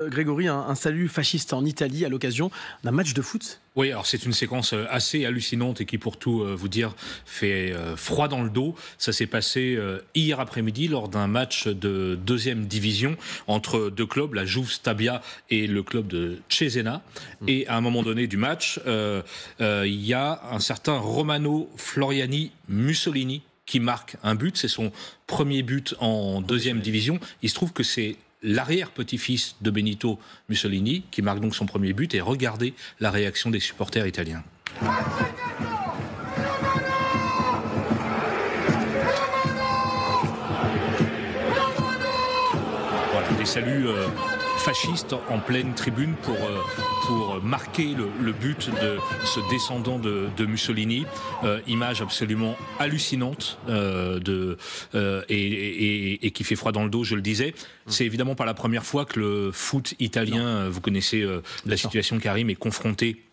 Grégory, un salut fasciste en Italie à l'occasion d'un match de foot. Oui, alors c'est une séquence assez hallucinante et qui, pour tout vous dire, fait froid dans le dos. Ça s'est passé hier après-midi lors d'un match de deuxième division entre deux clubs, la Juve Stabia et le club de Cesena. Et à un moment donné du match, il y a un certain Romano Floriani Mussolini qui marque un but. C'est son premier but en deuxième division. Il se trouve que c'est l'arrière-petit-fils de Benito Mussolini, qui marque donc son premier but, et regardez la réaction des supporters italiens. Voilà, des saluts fascistes en pleine tribune pour marquer le but de ce descendant de Mussolini. Image absolument hallucinante et qui fait froid dans le dos, je le disais. C'est évidemment pas la première fois que le foot italien, vous connaissez la situation, Karim, est confronté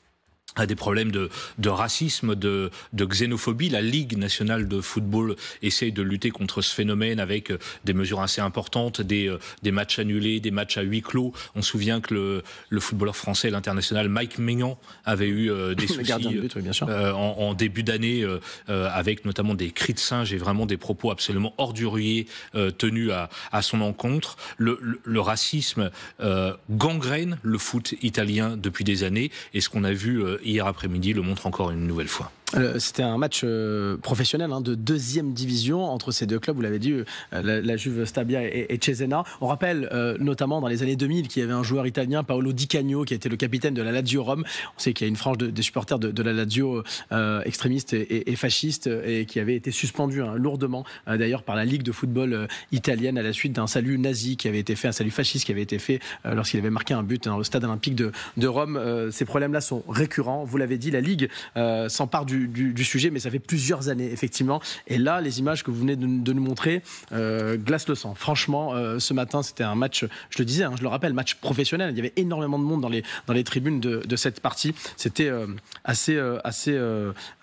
à des problèmes de racisme, de xénophobie. La Ligue nationale de football essaye de lutter contre ce phénomène avec des mesures assez importantes, des matchs annulés, des matchs à huis clos. On se souvient que le footballeur français, l'international Mike Maignan, avait eu des soucis de but, oui, bien sûr. en début d'année, avec notamment des cris de singe et vraiment des propos absolument orduriers tenus à son encontre. Le racisme gangrène le foot italien depuis des années, et ce qu'on a vu hier après-midi le montre encore une nouvelle fois. C'était un match professionnel de deuxième division entre ces deux clubs, vous l'avez dit, la Juve Stabia et Cesena. On rappelle notamment dans les années 2000 qu'il y avait un joueur italien, Paolo Di Canio, qui a été le capitaine de la Lazio Rome. On sait qu'il y a une frange des supporters de la Lazio extrémistes et fascistes, et qui avait été suspendu lourdement d'ailleurs par la Ligue de football italienne à la suite d'un salut nazi qui avait été fait, un salut fasciste qui avait été fait lorsqu'il avait marqué un but dans le stade olympique de Rome. Ces problèmes-là sont récurrents. Vous l'avez dit, la Ligue s'empare du sujet, mais ça fait plusieurs années, effectivement. Et là, les images que vous venez de nous montrer glacent le sang. Franchement, ce matin, c'était un match, je le disais, je le rappelle, match professionnel. Il y avait énormément de monde dans les tribunes de cette partie. C'était assez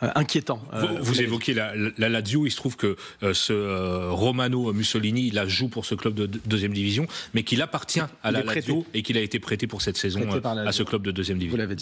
inquiétant. Vous évoquez la Lazio. Il se trouve que ce Romano Mussolini, il joue pour ce club de deuxième division, mais qu'il appartient à la Lazio et qu'il a été prêté pour cette saison à ce club de deuxième division.